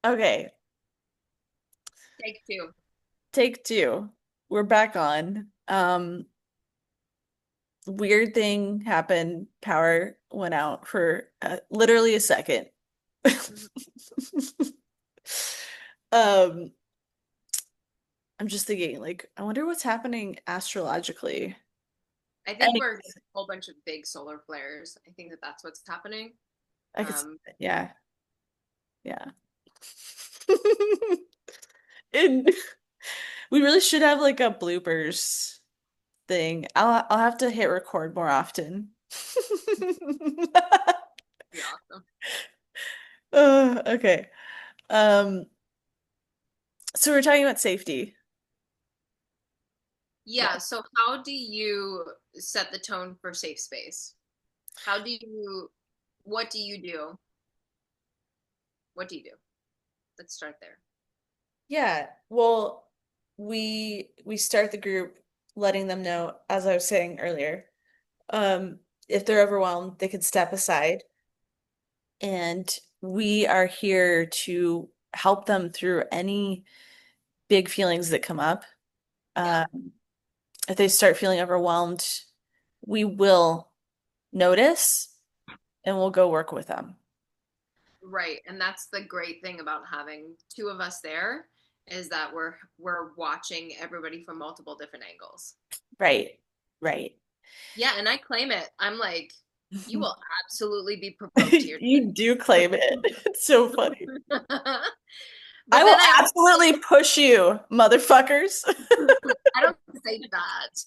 Okay, Take two. take two. We're back on. Weird thing happened. Power went out for literally a second. Mhm. Um, I'm just thinking, like, I wonder what's happening astrologically. I think Any, we're getting a whole bunch of big solar flares. I think that that's what's happening. I could, Um, yeah, yeah. And we really should have like a bloopers thing. I'll have to hit record more often. be awesome. Okay. Um, so we're talking about safety. Yeah. So how do you set the tone for safe space? How do you, what do you do? What do you do? Let's start there. Yeah. Well, we start the group letting them know, as I was saying earlier, if they're overwhelmed, they can step aside, and we are here to help them through any big feelings that come up. Yeah. Um, if they start feeling overwhelmed, we will notice and we'll go work with them. Right. And that's the great thing about having two of us there is that we're watching everybody from multiple different angles. Right. Right. Yeah, and I claim it. I'm like, you will absolutely be provoked here You do claim it. It's so funny. today. I But will then I also absolutely push you, motherfuckers. I don't say that.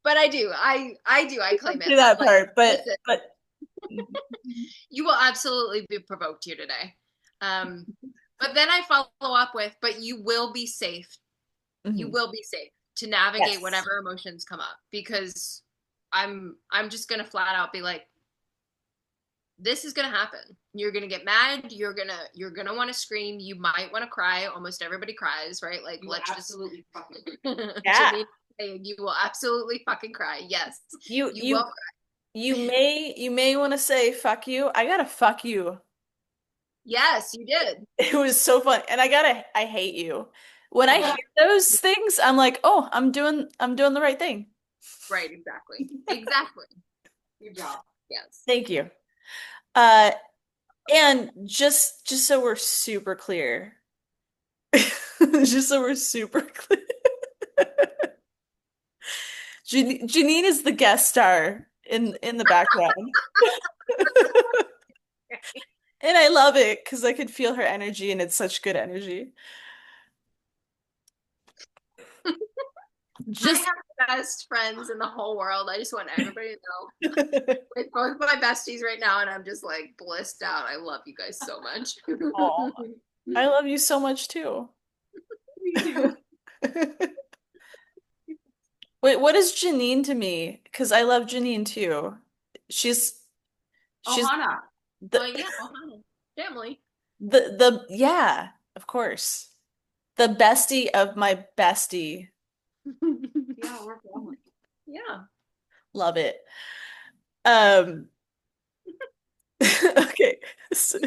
But I do. I do. I claim it. Do I'm that like, part, listen, but you will absolutely be provoked here today. Um, but then I follow up with, but you will be safe. You Mhm. will be safe to navigate Yes. whatever emotions come up because I'm just gonna flat out be like, this is gonna happen. You're gonna get mad. You're gonna want to scream. You might want to cry. Almost everybody cries, right? Like, You will let's just absolutely fucking. Yeah. Janine saying you will absolutely fucking cry. Yes, You you will. you you may want to say fuck you. I gotta fuck you. Yes, you did. It was so fun. And I hate you. When I hear those things, I'm like, oh, I'm doing the right thing. Right, exactly. Exactly. Good job. Yes. Thank you. Uh, and just so we're super clear, just so we're super clear, Janine is the guest star in the background, and I love it because I could feel her energy, and it's such good energy. I Just have the best friends in the whole world. I just want everybody to know. With both my besties right now, and I'm just like blissed out. I love you guys so much. oh, I love you so much too. Me too. Wait, what is Janine to me? Because I love Janine too. She's she's Ohana. the Yeah, Ohana. Family. yeah, of course. The bestie of my bestie. Yeah, we're family. Yeah. Love it. Um, okay. So,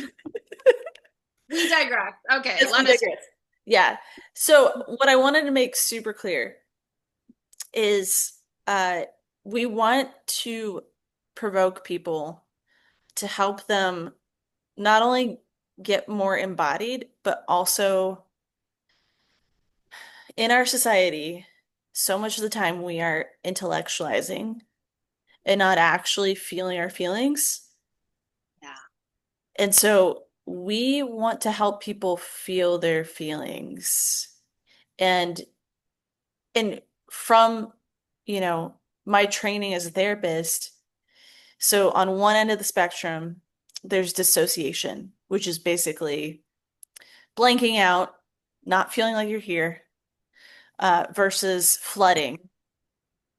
We digress. Okay, yes, we let us. digress. Yeah. So what I wanted to make super clear is we want to provoke people to help them not only get more embodied, but also in our society, so much of the time we are intellectualizing and not actually feeling our feelings. Yeah. And so we want to help people feel their feelings. And and from, you know, my training as a therapist, so on one end of the spectrum, there's dissociation, which is basically blanking out, not feeling like you're here, versus flooding,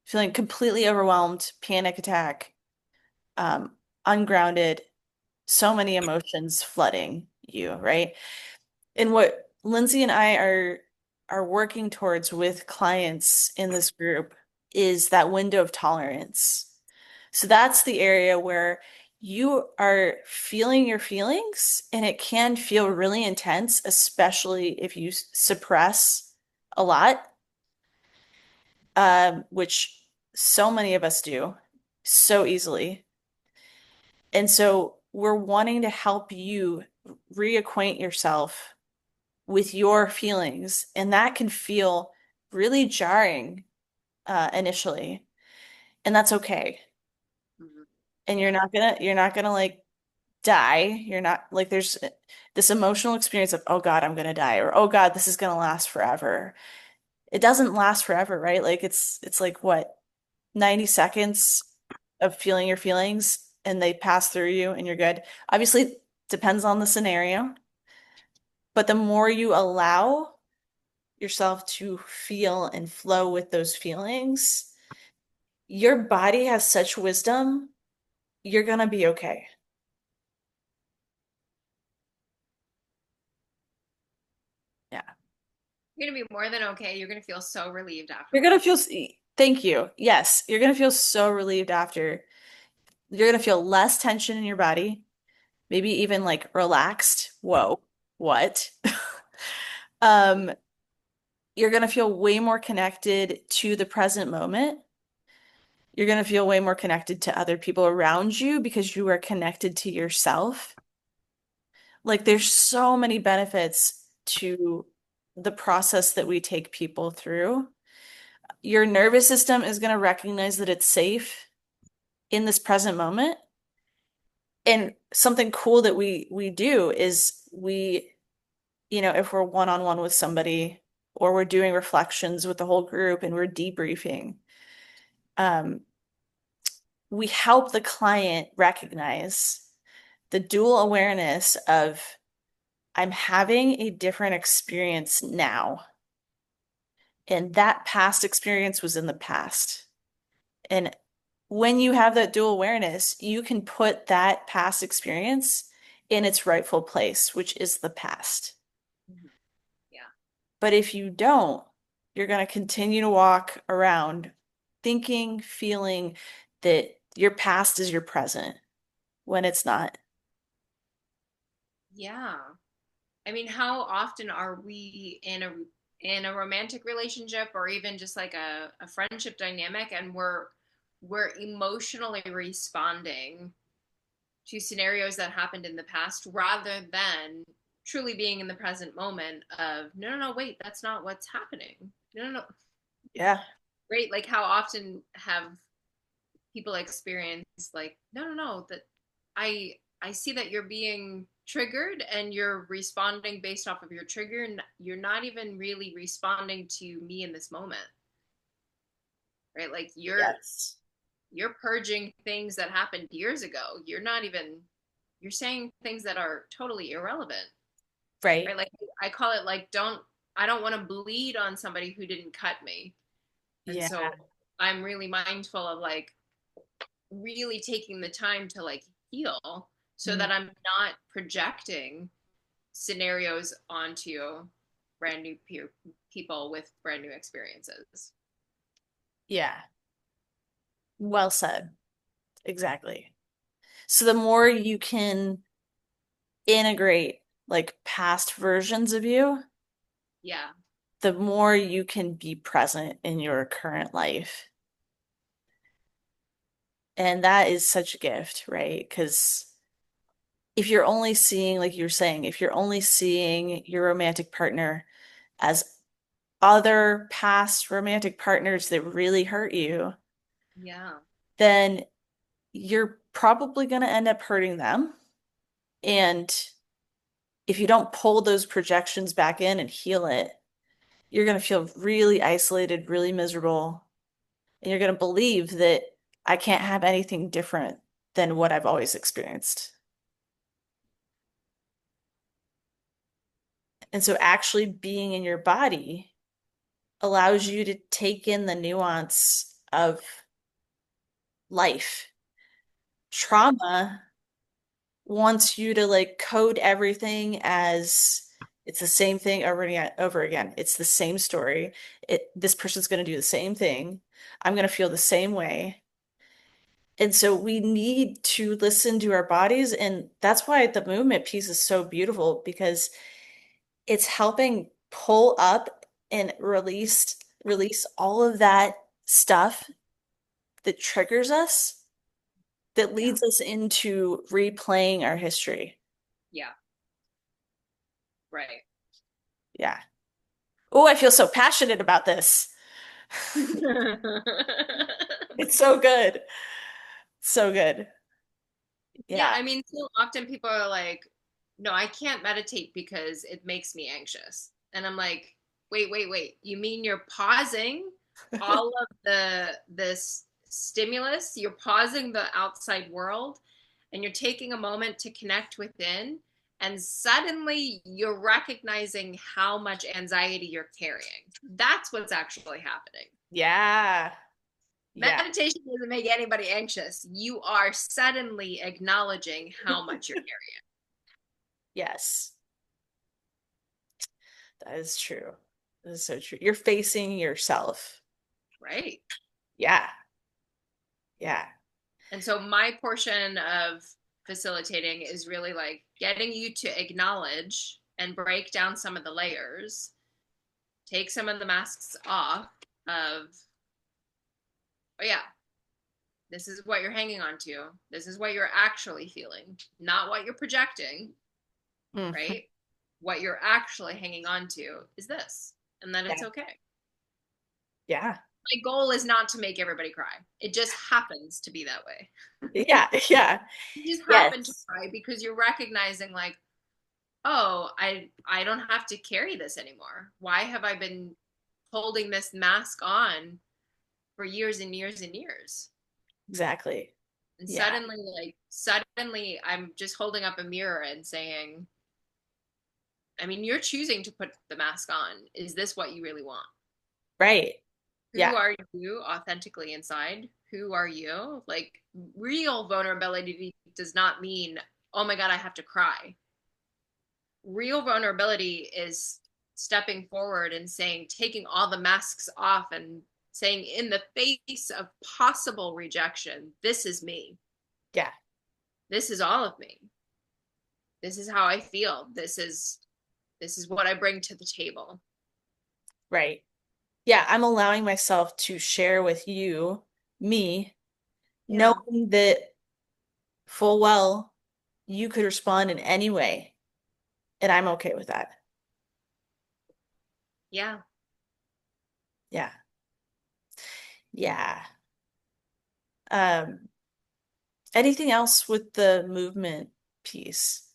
feeling completely overwhelmed, panic attack, um, ungrounded, so many emotions flooding you, right? And what Lindsay and I are working towards with clients in this group is that window of tolerance. So that's the area where you are feeling your feelings, and it can feel really intense, especially if you suppress a lot, which so many of us do so easily. And so we're wanting to help you reacquaint yourself with your feelings, and that can feel really jarring initially, and that's okay. Mhm. And Yeah. you're not gonna like die. You're not like there's this emotional experience of, oh God, I'm gonna die, or oh God, this is gonna last forever. It doesn't last forever, right? Like it's like what, 90 seconds of feeling your feelings and they pass through you and you're good. Obviously, depends on the scenario, but the more you allow yourself to feel and flow with those feelings, your body has such wisdom, you're gonna be okay. Yeah. You're gonna be more than okay. You're gonna feel so relieved You're gonna feel, afterwards. thank you. Yes, you're gonna feel so relieved after. You're gonna feel less tension in your body, maybe even like relaxed. Whoa, what? Um, you're gonna feel way more connected to the present moment. You're gonna feel way more connected to other people around you because you are connected to yourself. Like there's so many benefits to the process that we take people through. Your nervous system is going to recognize that it's safe in this present moment. And something cool that we do is if we're one-on-one with somebody or we're doing reflections with the whole group and we're debriefing, um, we help the client recognize the dual awareness of I'm having a different experience now. And that past experience was in the past. And when you have that dual awareness, you can put that past experience in its rightful place, which is the past. Mhm. Yeah. But if you don't, you're going to continue to walk around thinking, feeling that your past is your present when it's not. Yeah. I mean, how often are we in a romantic relationship or even just like a friendship dynamic and we're emotionally responding to scenarios that happened in the past rather than truly being in the present moment of no no no wait that's not what's happening no no no Yeah. right like how often have people experience like no no no that I see that you're being triggered and you're responding based off of your trigger and you're not even really responding to me in this moment, right? Like Yes. you're purging things that happened years ago. You're not even you're saying things that are totally irrelevant, Right. right? Like I call it like don't I don't want to bleed on somebody who didn't cut me. And Yeah. so I'm really mindful of like really taking the time to like heal so Mm. that I'm not projecting scenarios onto brand new people with brand new experiences. Yeah. Well said. Exactly. So the more you can integrate like past versions of you, Yeah. the more you can be present in your current life. And that is such a gift, right? Because if you're only seeing, like you're saying, if you're only seeing your romantic partner as other past romantic partners that really hurt you, Yeah. then you're probably going to end up hurting them. And if you don't pull those projections back in and heal it, you're going to feel really isolated, really miserable, and you're going to believe that I can't have anything different than what I've always experienced. And so actually being in your body allows you to take in the nuance of life. Trauma wants you to like code everything as it's the same thing over and over again. It's the same story. This person's going to do the same thing. I'm going to feel the same way. And so we need to listen to our bodies. And that's why the movement piece is so beautiful because it's helping pull up and release all of that stuff that triggers us, that Yeah. leads us into replaying our history. Yeah. Right. Yeah. Oh, I feel so passionate about this. It's so good. So good. Yeah, Yeah. I mean, so often people are like, no, I can't meditate because it makes me anxious. And I'm like, wait, wait, wait. You mean you're pausing all of this stimulus, you're pausing the outside world, and you're taking a moment to connect within, and suddenly you're recognizing how much anxiety you're carrying. That's what's actually happening. Yeah. Yeah. Meditation doesn't make anybody anxious. You are suddenly acknowledging how much you're carrying. Yes. That is true. That is so true. You're facing yourself. Right. Yeah. Yeah. And so my portion of facilitating is really like getting you to acknowledge and break down some of the layers, take some of the masks off of, oh yeah, this is what you're hanging on to. This is what you're actually feeling, not what you're projecting, Mhm. right? What you're actually hanging on to is this, and that it's Yeah. okay. Yeah. My goal is not to make everybody cry. It just happens to be that way. Yeah. Yeah. You just happen to Yes. cry because you're recognizing like, oh, I don't have to carry this anymore. Why have I been holding this mask on for years and years and years? Exactly. And Yeah. suddenly I'm just holding up a mirror and saying, I mean, you're choosing to put the mask on. Is this what you really want? Right. Yeah. Who are you authentically inside? Who are you? Like real vulnerability does not mean, oh my God, I have to cry. Real vulnerability is stepping forward and saying, taking all the masks off and saying, in the face of possible rejection, this is me. Yeah. This is all of me. This is how I feel. This is what I bring to the table. Right. Yeah. I'm allowing myself to share with you, me, Yeah. knowing that full well you could respond in any way, and I'm okay with that. Yeah. Yeah. Yeah. Um, Anything else with the movement piece?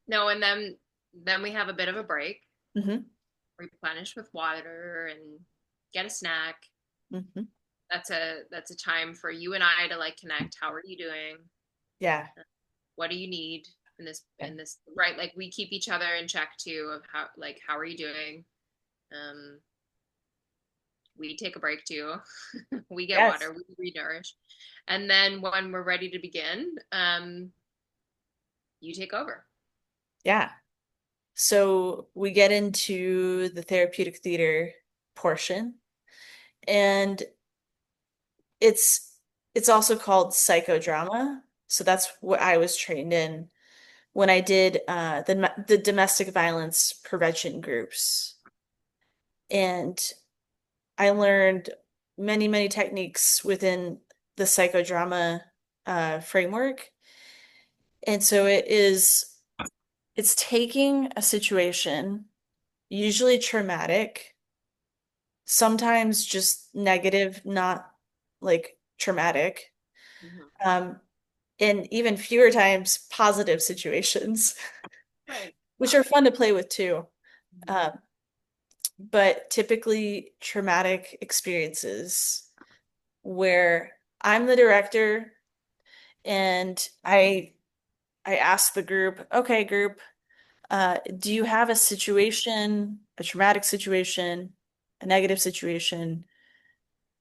No, and then we have a bit of a break, Hmm. replenish with water and get a snack. Hmm. That's a time for you and I to like connect. How are you doing? Yeah. What do you need Yeah. in this right? Like we keep each other in check too of how are you doing? Um, we take a break too. We get Yes. water, we renourish. And then when we're ready to begin, you take over. Yeah. So we get into the therapeutic theater portion, and it's it's also called psychodrama. So that's what I was trained in when I did the domestic violence prevention groups. And I learned many techniques within the psychodrama framework. And so it's taking a situation, usually traumatic, sometimes just negative, not like traumatic, Mhm. um, and even fewer times positive situations, Right. which are fun to play with too. Mhm. Um, but typically traumatic experiences where I'm the director and I ask the group, okay, group, do you have a situation, a traumatic situation, a negative situation,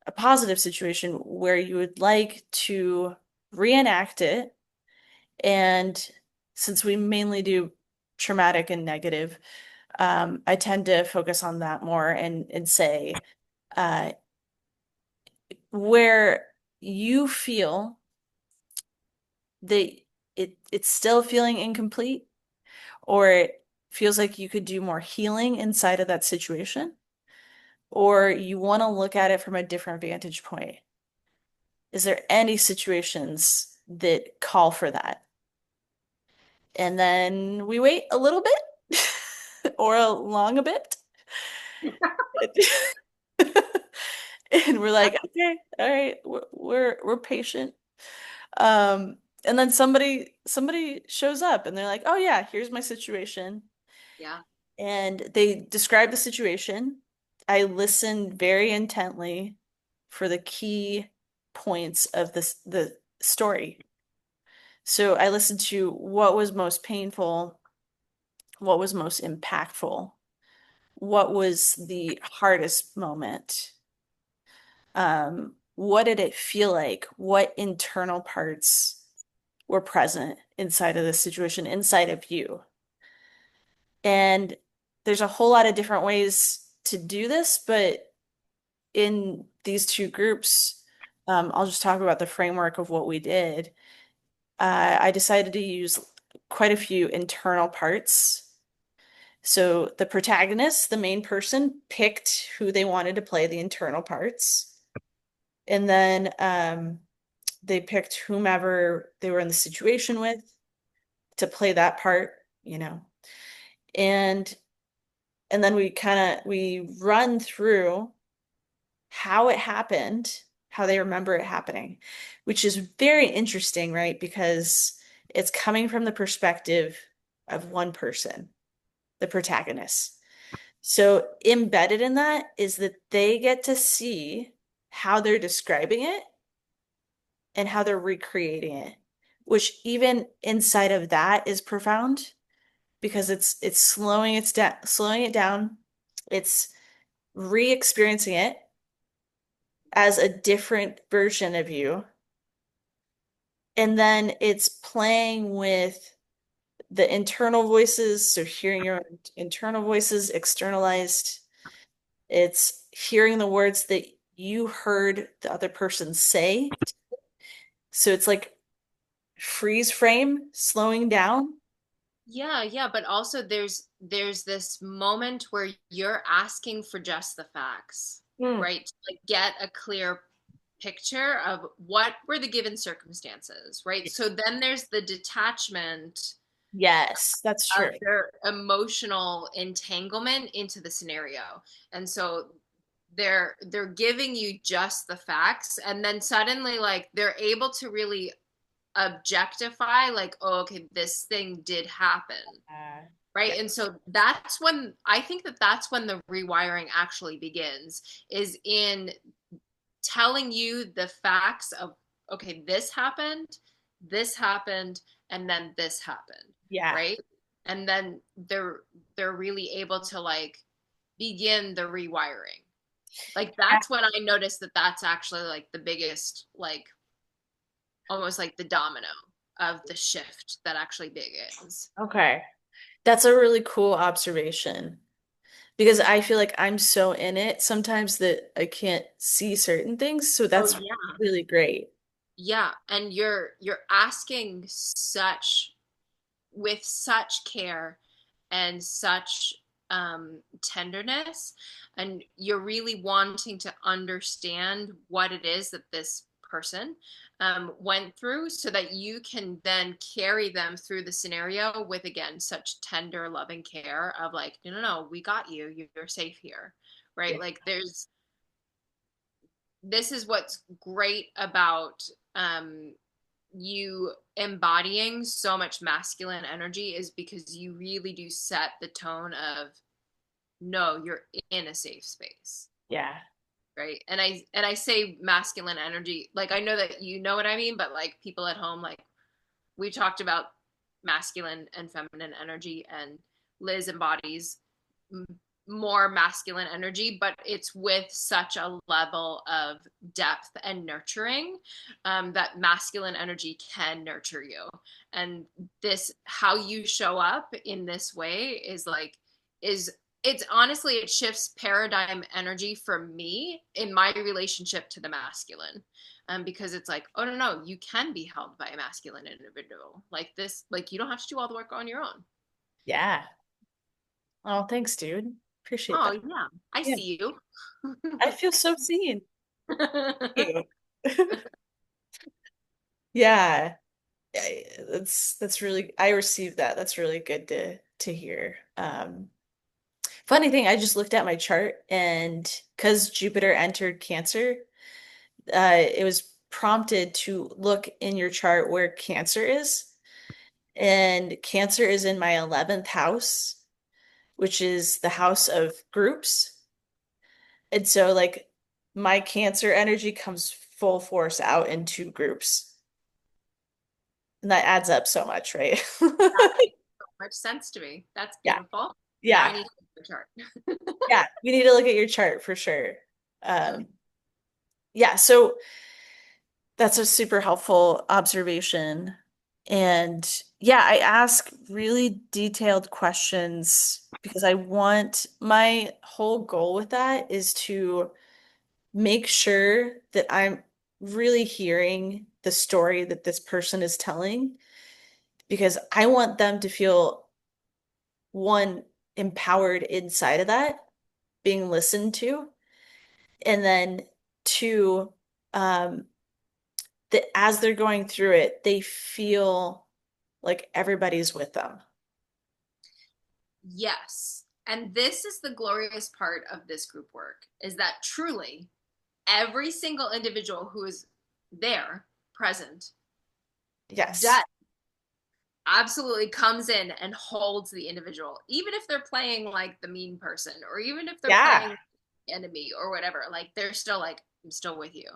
a positive situation where you would like to reenact it? And since we mainly do traumatic and negative, I tend to focus on that more and say, uh, where you feel that it's still feeling incomplete, or it feels like you could do more healing inside of that situation, or you want to look at it from a different vantage point. Is there any situations that call for that? And then we wait a little bit or a long a bit. And we're like, okay, all right, we're patient. And then somebody shows up and they're like, oh yeah, here's my situation. Yeah. And they describe the situation. I listen very intently for the key points of the story. So I listened to what was most painful, what was most impactful, what was the hardest moment, what did it feel like, what internal parts were present inside of this situation, inside of you. And there's a whole lot of different ways to do this, but in these two groups, I'll just talk about the framework of what we did. I decided to use quite a few internal parts. So the protagonist, the main person, picked who they wanted to play the internal parts. And then they picked whomever they were in the situation with to play that part, you know. And and then we run through how it happened, how they remember it happening, which is very interesting, right? Because it's coming from the perspective of one person, the protagonist. So embedded in that is that they get to see how they're describing it and how they're recreating it, which even inside of that is profound because it's slowing it down. It's re-experiencing it as a different version of you. And then it's playing with the internal voices, so hearing your internal voices externalized. It's hearing the words that you heard the other person say. So it's like freeze frame, slowing down. Yeah, yeah, but also there's this moment where you're asking for just the facts, Mm. right? To like get a clear picture of what were the given circumstances, right? So then there's the detachment Yes, that's of true. their emotional entanglement into the scenario. And so they're giving you just the facts and then suddenly like they're able to really objectify like, oh, okay, this thing did happen, right? Yeah. And so that's when I think that that's when the rewiring actually begins, is in telling you the facts of, okay, this happened, and then this happened, Yeah. right? And then they're really able to like begin the rewiring. Like that's when I noticed that that's actually like the biggest, like almost like the domino of the shift that actually begins. Okay. That's a really cool observation because I feel like I'm so in it sometimes that I can't see certain things. So Oh that's yeah. really great. Yeah, and you're asking such with such care and such tenderness, and you're really wanting to understand what it is that this person went through so that you can then carry them through the scenario with again such tender loving care of like, no, no, no, we got you, you're safe here, Yeah. right? Like there's this is what's great about you embodying so much masculine energy, is because you really do set the tone of no, you're in a safe space, Yeah. right? And I say masculine energy like I know that you know what I mean, but like people at home, like we talked about masculine and feminine energy, and Liz embodies more masculine energy, but it's with such a level of depth and nurturing, that masculine energy can nurture you. And this, how you show up in this way, is like, is it's honestly, it shifts paradigm energy for me in my relationship to the masculine. Because it's like, oh no, no, you can be held by a masculine individual like this. Like you don't have to do all the work on your own. Yeah. Oh, thanks, dude. Appreciate Oh that. yeah, I Yeah. see you. I feel so seen. Thank you. Yeah. That's really I received that. That's really good to hear. Funny thing, I just looked at my chart and because Jupiter entered Cancer, it was prompted to look in your chart where Cancer is. And Cancer is in my 11th house, which is the house of groups. And so, like, my Cancer energy comes full force out into groups. And that adds up so much, right? That makes so much sense to me. That's Yeah. beautiful. Now I Yeah. need to look at the chart. Yeah. You need to look at your chart for sure. Okay. Um, yeah. So that's a super helpful observation. And yeah, I ask really detailed questions because I want my whole goal with that is to make sure that I'm really hearing the story that this person is telling because I want them to feel one empowered inside of that, being listened to, and then two, um, that as they're going through it, they feel like everybody's with them. Yes. And this is the glorious part of this group work is that truly every single individual who is there present Yes. does absolutely comes in and holds the individual, even if they're playing like the mean person or even if they're Yeah. playing the enemy or whatever. Like they're still like, I'm still with you.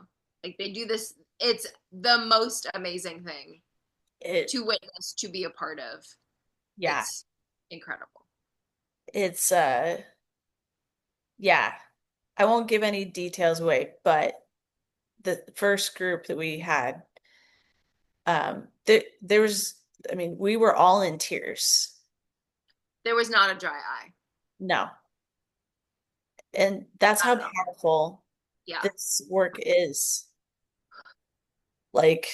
Like they do this. It's the most amazing thing It, to witness, to be a part of. yeah. It's incredible. It's, yeah. I won't give any details away, but the first group that we had, there was, I mean, we were all in tears. There was not a dry eye. No. And that's how Not at all. powerful Yeah. this work is. Like,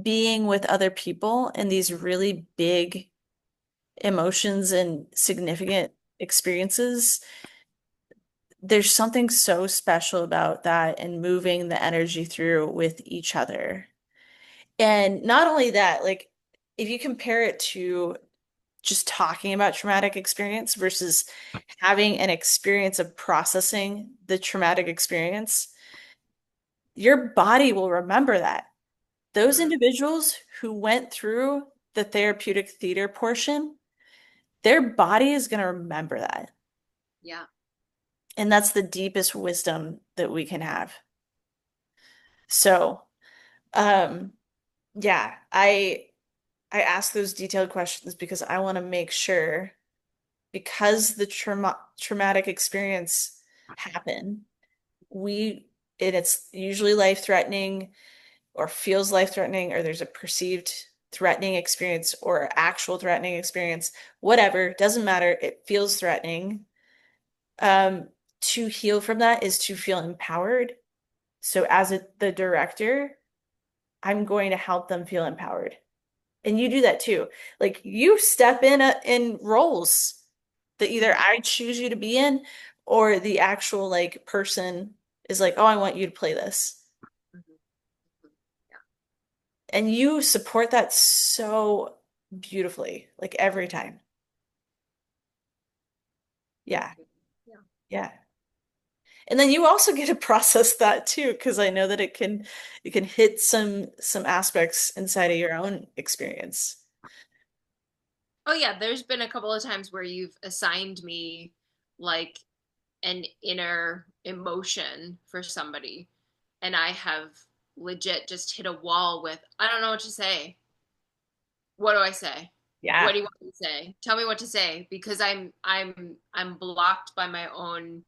being with other people and these really big emotions and significant experiences, there's something so special about that and moving the energy through with each other. And not only that, like if you compare it to just talking about traumatic experience versus having an experience of processing the traumatic experience, your body will remember that. Those Mm, individuals who went through the therapeutic theater portion, their body is going to remember that. yeah. And that's the deepest wisdom that we can have. So, um, yeah, I ask those detailed questions because I want to make sure because the traumatic experience happened, we and it's usually life-threatening or feels life-threatening or there's a perceived threatening experience or actual threatening experience, whatever, doesn't matter, it feels threatening. Um, to heal from that is to feel empowered. So as the director, I'm going to help them feel empowered. And you do that too. Like you step in roles that either Mhm, I choose you to be in or the actual like person is like, "Oh, I want you to play this." mhm, mhm. Yeah. And you support that so beautifully, like every time. Thank Yeah. you. Yeah. Yeah. And then you also get to process that too, because I know that it can hit some aspects inside of your own experience. Oh yeah, there's been a couple of times where you've assigned me like an inner emotion for somebody and I have legit just hit a wall with I don't know what to say. What do I say? What Yeah. do you want me to say? Tell me what to say because I'm blocked by my own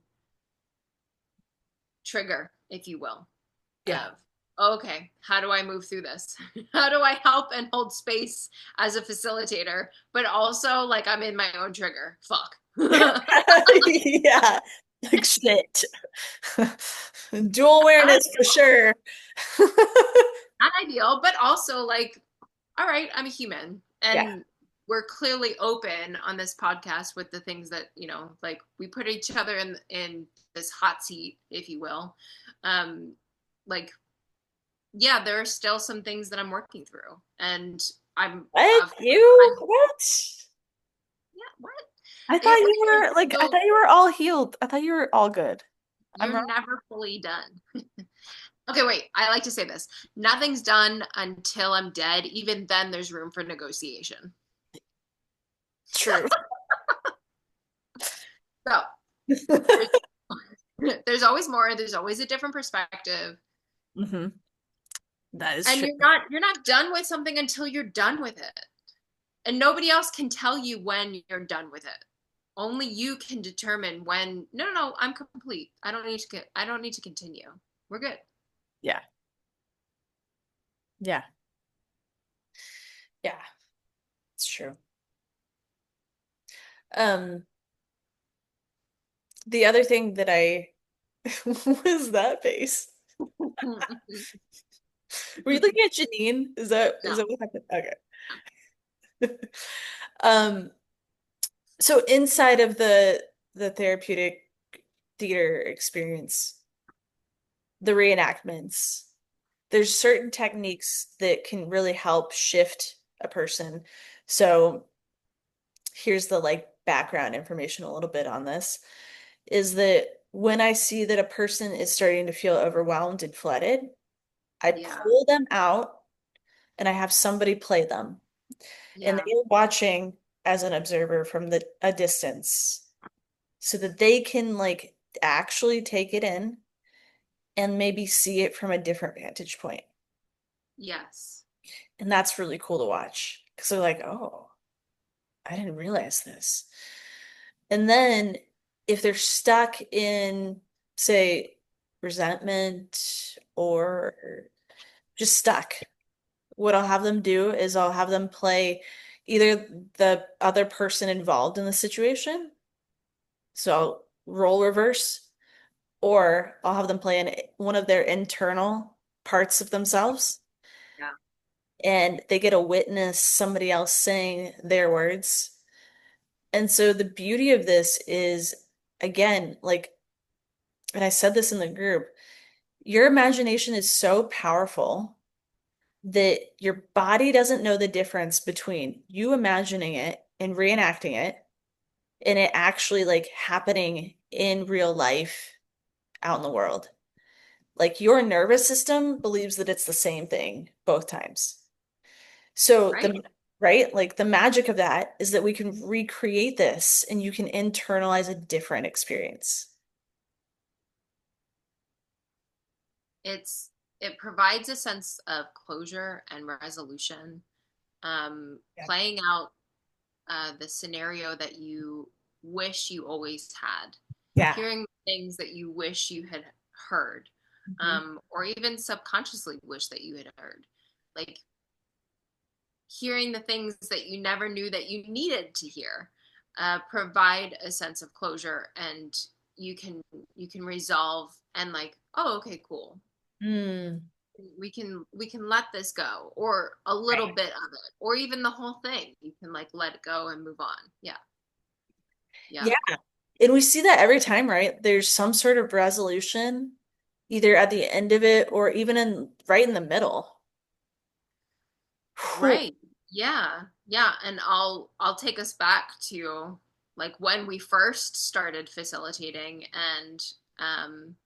trigger, if you will, Yeah. of okay, how do I move through this? How do I help and hold space as a facilitator, but also like I'm in my own trigger? Fuck. Not Yeah, like shit. Dual awareness for sure. ideal, but also like, all right, I'm a human. Yeah. And we're clearly open on this podcast with the things that, like we put each other in this hot seat, if you will. Um, like, yeah, there are still some things that I'm working through. And I'm What? I'm You? What? yeah, what? I thought It you is were like, I so thought you were all healed. I thought you were all good. I'm you're wrong. never fully done. Okay, wait. I like to say this. Nothing's done until I'm dead. Even then, there's room for negotiation. True. So there's, there's always more. There's always a different perspective, Hmm. That is and true. you're not done with something until you're done with it. And nobody else can tell you when you're done with it. Only you can determine when. No, no, no. I'm complete. I don't need to continue. We're good. Yeah. Yeah. Yeah. It's true. Um, the other thing that I was that face. Were you looking at Janine? Is No. that what happened? Okay. Um, so inside of the therapeutic theater experience, the reenactments, there's certain techniques that can really help shift a person. So here's the like background information a little bit on this is that when I see that a person is starting to feel overwhelmed and flooded, I Yeah. pull them out and I have somebody play them. And Yeah. they're watching as an observer from a distance so that they can like actually take it in and maybe see it from a different vantage point. Yes. And that's really cool to watch because they're like, oh, I didn't realize this. And then if they're stuck in, say, resentment or just stuck, what I'll have them do is I'll have them play either the other person involved in the situation, so role reverse, or I'll have them play one of their internal parts of themselves, Yeah. and they get to witness somebody else saying their words. And so the beauty of this is, again, like, and I said this in the group, your imagination is so powerful that your body doesn't know the difference between you imagining it and reenacting it and it actually like happening in real life out in the world. Like your nervous system believes that it's the same thing both times. So Right. right, like the magic of that is that we can recreate this and you can internalize a different experience. It's it provides a sense of closure and resolution. Yeah. Playing out the scenario that you wish you always had, Yeah. hearing things that you wish you had heard, Mhm. or even subconsciously wish that you had heard, like hearing the things that you never knew that you needed to hear, provide a sense of closure, and you can you can resolve and like, oh, okay, cool, Mm. we can let this go, or a little Right. bit of it, or even the whole thing. You can like let it go and move on. Yeah. Yeah. Yeah. And we see that every time, right? There's some sort of resolution, either at the end of it or even in right in the middle. Whew. Right. Yeah. Yeah. And I'll take us back to like when we first started facilitating, and um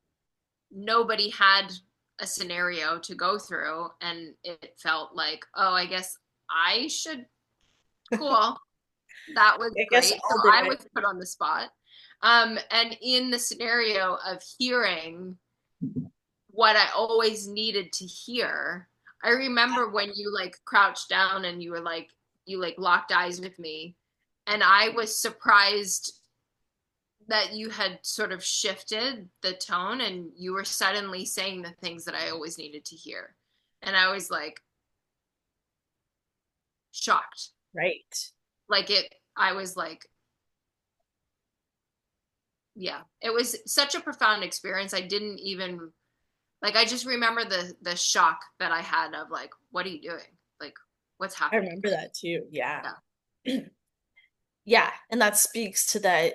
nobody had a scenario to go through, and it felt like, oh, I guess I should. Cool. That was I guess great. So I'll do I it. was put on the spot. And in the scenario of hearing what I always needed to hear, I remember when you like crouched down and you like locked eyes with me, and I was surprised that you had sort of shifted the tone and you were suddenly saying the things that I always needed to hear. And I was like shocked. Right. I was like, yeah, it was such a profound experience. I didn't even like, I just remember the shock that I had of like, what are you doing? Like, what's I happening? remember that too. Yeah. Yeah. Yeah, and that speaks to that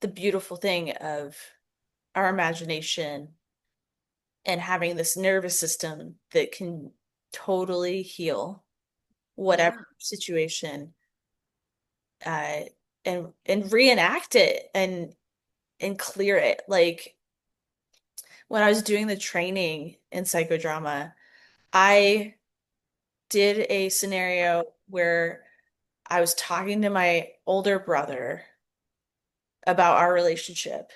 the beautiful thing of our imagination and having this nervous system that can totally heal whatever Yeah. situation uh and reenact it and clear it. Like when I was doing the training in psychodrama, I did a scenario where I was talking to my older brother about our relationship.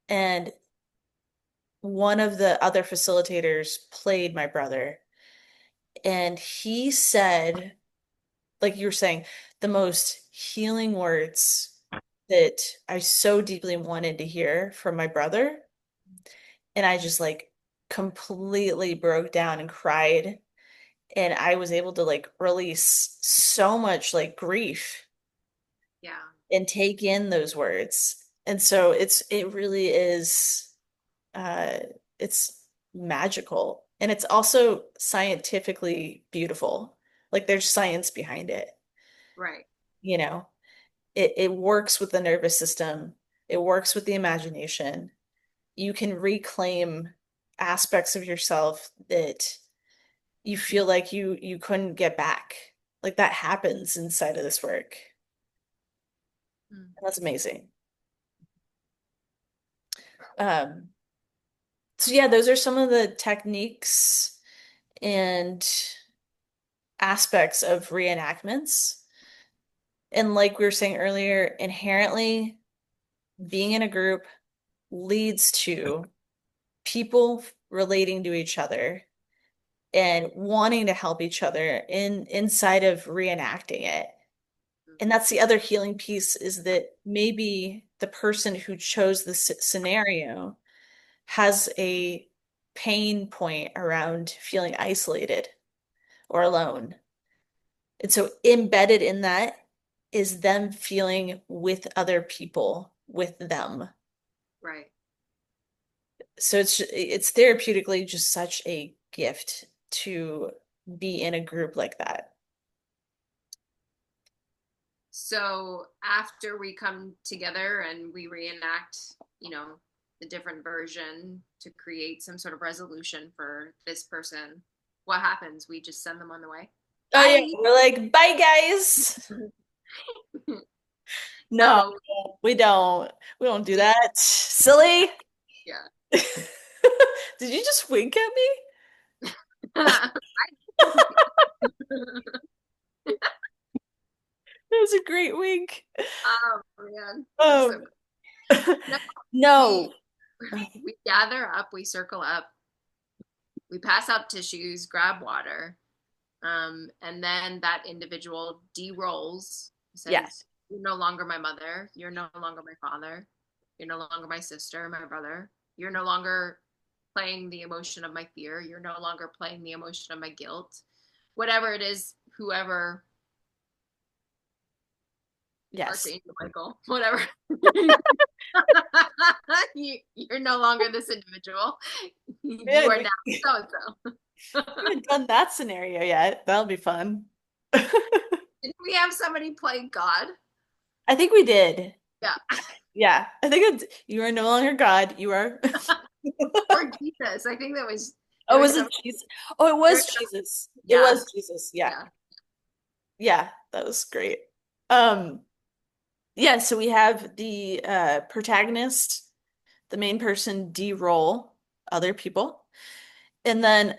And one of the other facilitators played my brother. And he said, like you were saying, the most healing words that I so deeply wanted to hear from my brother. And I just like completely broke down and cried. And I was able to like release so much like grief Yeah. and take in those words. And so it really is uh it's magical and it's also scientifically beautiful. Like there's science behind it, Right. you know. It works with the nervous system. It works with the imagination. You can reclaim aspects of yourself that you feel like you couldn't get back. Like that happens inside of this work. Mm. That's amazing. Um, so yeah, those are some of the techniques and aspects of reenactments. And like we were saying earlier, inherently being in a group leads to people relating to each other and wanting to help each other inside of reenacting it. And that's the other healing piece is that maybe the person who chose the scenario has a pain point around feeling isolated or alone. And so embedded in that is them feeling with other people with them. Right. So it's therapeutically just such a gift to be in a group like that. So after we come together and we reenact, the different version to create some sort of resolution for this person, what happens? We just send them on the way. Oh yeah, Bye. we're like, bye guys. No, No, we don't. We don't do we, that. Silly. yeah. Did you just wink at me? That was a great wink. Oh man, that's so Um, cool. No, we no. we gather up, we circle up, we pass out tissues, grab water, and then that individual de-rolls, Yeah. says, "You're no longer my mother. You're no longer my father. You're no longer my sister, my brother. You're no longer playing the emotion of my fear. You're no longer playing the emotion of my guilt. Whatever it is, whoever, Yes. Archangel Michael, whatever." You're no longer this individual. You Man, are now so and so. we haven't done that scenario yet. That'll be fun. I Didn't we have somebody play God? think we did. Yeah. Yeah. I think you are no longer God. You are. Or Jesus. I think that was there Oh, was was it some Jesus? Oh, it there was was some, Jesus. It yeah, was Jesus. Yeah. yeah. Yeah. That was great. Um, yeah, so we have the protagonist, the main person de-roll other people. And then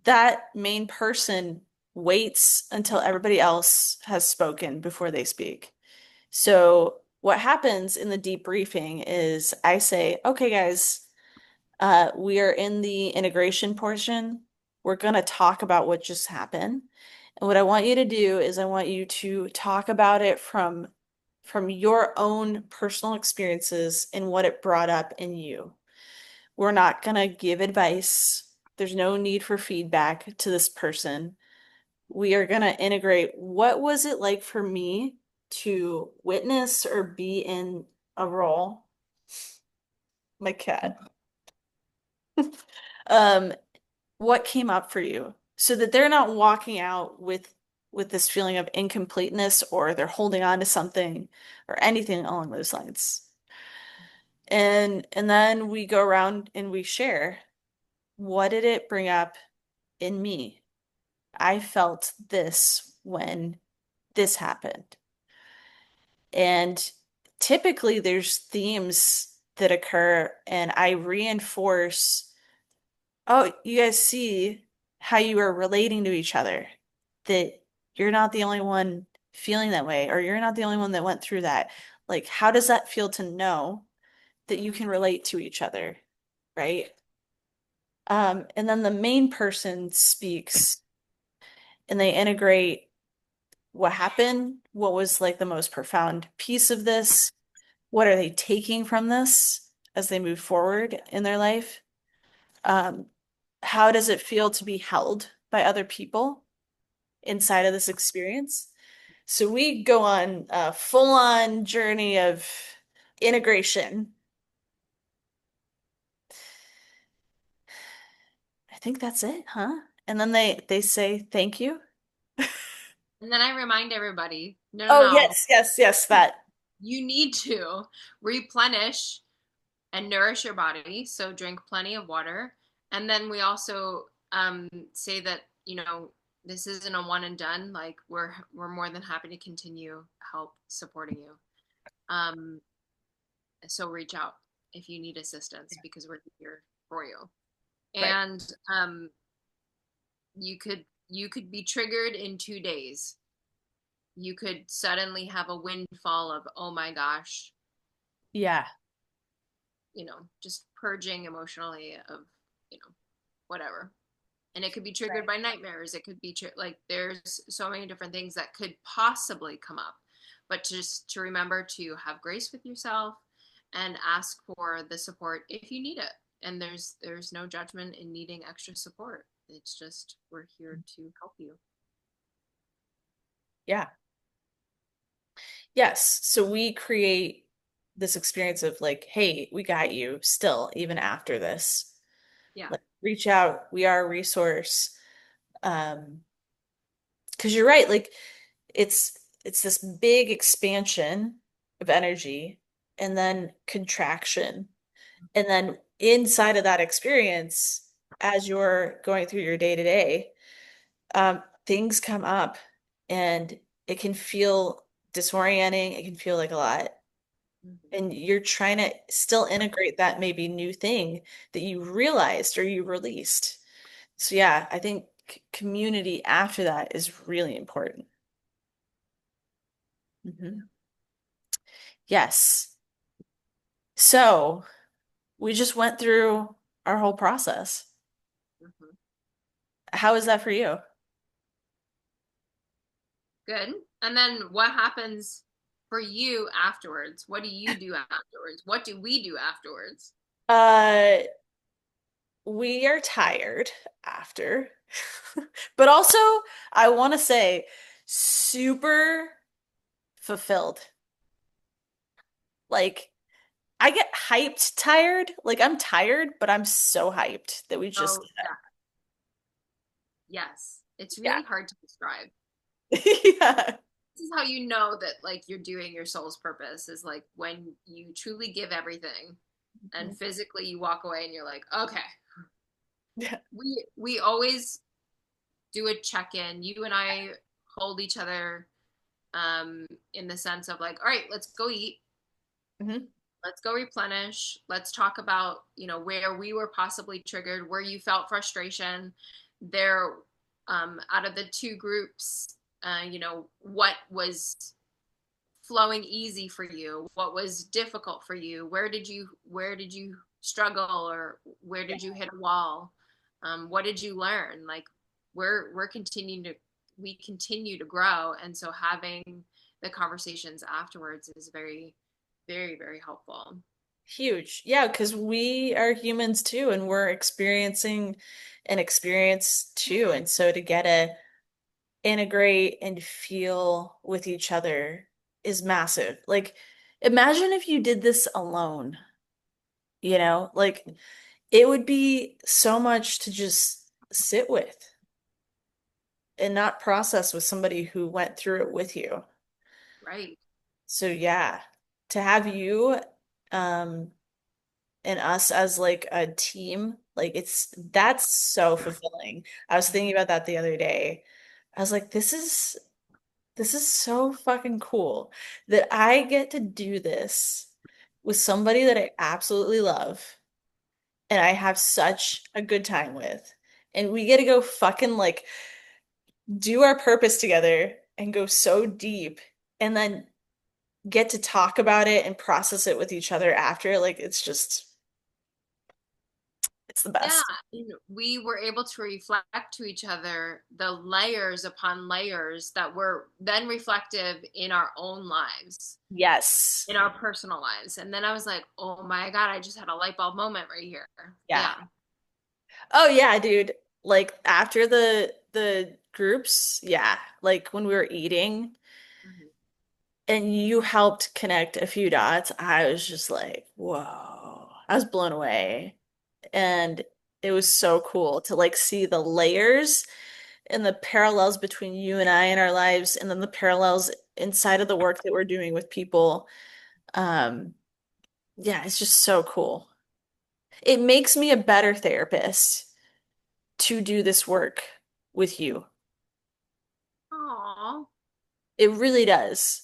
that main person waits until everybody else has spoken before they speak. So what happens in the debriefing is I say, okay, guys, we are in the integration portion. We're going to talk about what just happened. And what I want you to do is I want you to talk about it from from your own personal experiences and what it brought up in you. We're not going to give advice. There's no need for feedback to this person. We are going to integrate what was it like for me to witness or be in a role, my cat. Um, what came up for you so that they're not walking out with this feeling of incompleteness or they're holding on to something or anything along those lines. And then we go around and we share what did it bring up in me? I felt this when this happened. And typically there's themes that occur and I reinforce, oh, you guys see how you are relating to each other, that you're not the only one feeling that way, or you're not the only one that went through that. Like, how does that feel to know that you can relate to each other, right? And then the main person speaks and they integrate what happened, what was like the most profound piece of this, what are they taking from this as they move forward in their life? Um, how does it feel to be held by other people inside of this experience? So we go on a full-on journey of integration. I think that's it, huh? And then they say thank you. And then I remind everybody, no, no, Oh, no. yes, yes, yes, that. You need to replenish and nourish your body. So drink plenty of water. And then we also say that, this isn't a one and done. Like we're more than happy to continue help supporting you. Um, so reach out if you need assistance because we're here for you. Right. And you could be triggered in 2 days. You could suddenly have a windfall of, oh my gosh, Yeah, just purging emotionally of, you know, whatever. And it could be triggered right. by nightmares. It could be like there's so many different things that could possibly come up. But just to remember to have grace with yourself and ask for the support if you need it. And there's no judgment in needing extra support. It's just we're here to help you. Yeah. Yes. So we create this experience of like, hey, we got you still, even after this. Yeah. Like, reach out. We are a resource. Um, because you're right, like it's this big expansion of energy and then contraction. And then inside of that experience, as you're going through your day to day, things come up and it can feel disorienting. It can feel like a lot. Mm-hmm. And you're trying to still integrate that maybe new thing that you realized or you released. So yeah, I think community after that is really important. Mhm. Yes. So we just went through our whole process. Mm-hmm. How is that for you? Good. And then what happens for you afterwards? What do you do afterwards? What do we do afterwards? Uh, we are tired after, but also I want to say super fulfilled. Like I get hyped tired. Like I'm tired, but I'm so hyped that we just Oh, yeah. Yes. It's yeah. really hard to describe. Yeah. This is how you know that like you're doing your soul's purpose is like when you truly give everything and physically you walk away and you're like, okay. Yeah. We always do a check-in. You and I hold each other in the sense of like, all right, let's go eat. Mhm. Let's go replenish. Let's talk about, where we were possibly triggered, where you felt frustration. There, out of the two groups, what was flowing easy for you? What was difficult for you? Where did you struggle, or where Yeah. did you hit a wall? What did you learn? Like, we continue to grow, and so having the conversations afterwards is very, very, very helpful. Huge. Yeah, because we are humans too, and we're experiencing an experience too. And so to get to integrate and feel with each other is massive. Like, imagine if you did this alone, like it would be so much to just sit with and not process with somebody who went through it with you. Right. So yeah, to have you um and us as like a team, like that's so fulfilling. I was thinking about that the other day. I was like, this is so fucking cool that I get to do this with somebody that I absolutely love and I have such a good time with. And we get to go fucking like do our purpose together and go so deep and then get to talk about it and process it with each other after. Like it's the Yeah, best. and we were able to reflect to each other the layers upon layers that were then reflective in our own lives, Yes. in our personal lives. And then I was like, oh my God, I just had a light bulb moment right here. Yeah. Yeah. Oh yeah, dude. Like after the groups, yeah. Like when we were eating Mhm. and you helped connect a few dots, I was just like, whoa. I was blown away. And it was so cool to like see the layers and the parallels between you and I in our lives and then the parallels inside of the work that we're doing with people. Um, yeah, it's just so cool. It makes me a better therapist to do this work with you. Aw, It really does.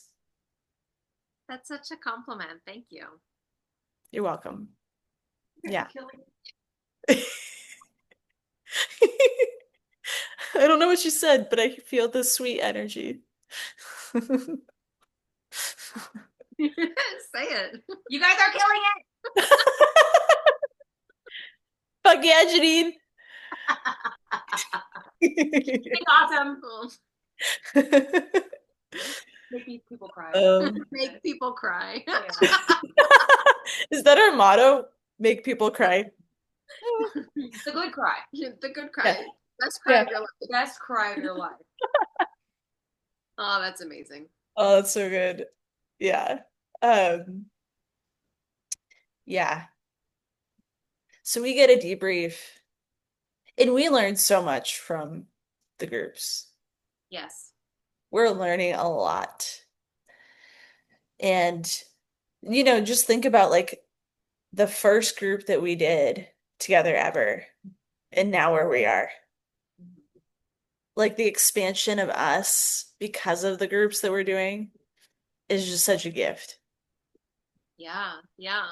that's such a compliment. Thank you. You're welcome. You're Yeah. killing I don't know what you said, but I feel the sweet energy. it. Say it. You guys are killing Fuck yeah, Janine. it. Awesome. Make people cry. Um, Make people cry. is that our motto? Make people cry. The good cry. The good Yeah. cry. Best cry Yeah. of your life. The best cry of your life. Oh, that's amazing. Oh, that's so good. Yeah. Um, yeah. So we get a debrief and we learn so much from the groups. Yes. We're learning a lot. And, just think about like the first group that we did together ever, and now where we are. Like the expansion of us because of the groups that we're doing is just such a gift. Yeah. Yeah.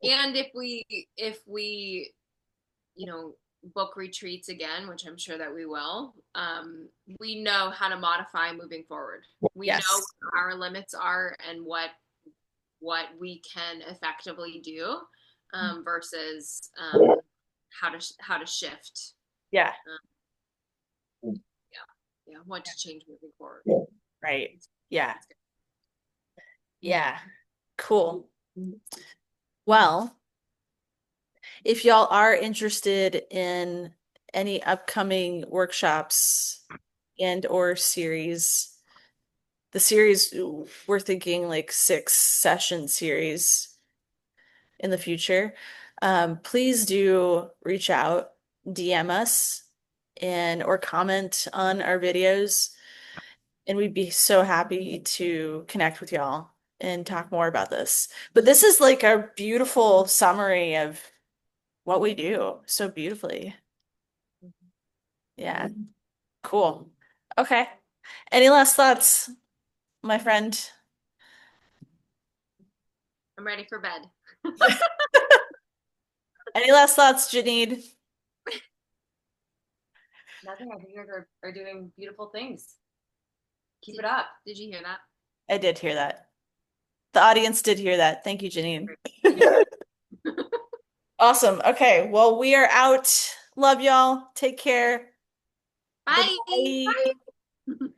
And if we you know book retreats again, which I'm sure that we will, we know how to modify moving forward. We know Yes. what our limits are and what we can effectively do, versus how to shift. Yeah. Um, yeah, yeah, what to change moving forward. Right. Yeah. It's good. Yeah. Cool. Well, if y'all are interested in any upcoming workshops and or series, the series we're thinking like 6 session series in the future, please do reach out, DM us, and or comment on our videos, and we'd be so happy to connect with y'all and talk more about this. But this is like a beautiful summary of what we do so beautifully. Yeah, cool. Okay. Any last thoughts, my friend? I'm ready for bed. Any last thoughts, Janine? Nothing. I think you guys are doing beautiful things. Keep it up. Did you hear that? I did hear that. The audience did hear that. Thank you, Janine. Awesome. Okay. Well, we are out. Love y'all. Take care. Bye. Bye-bye.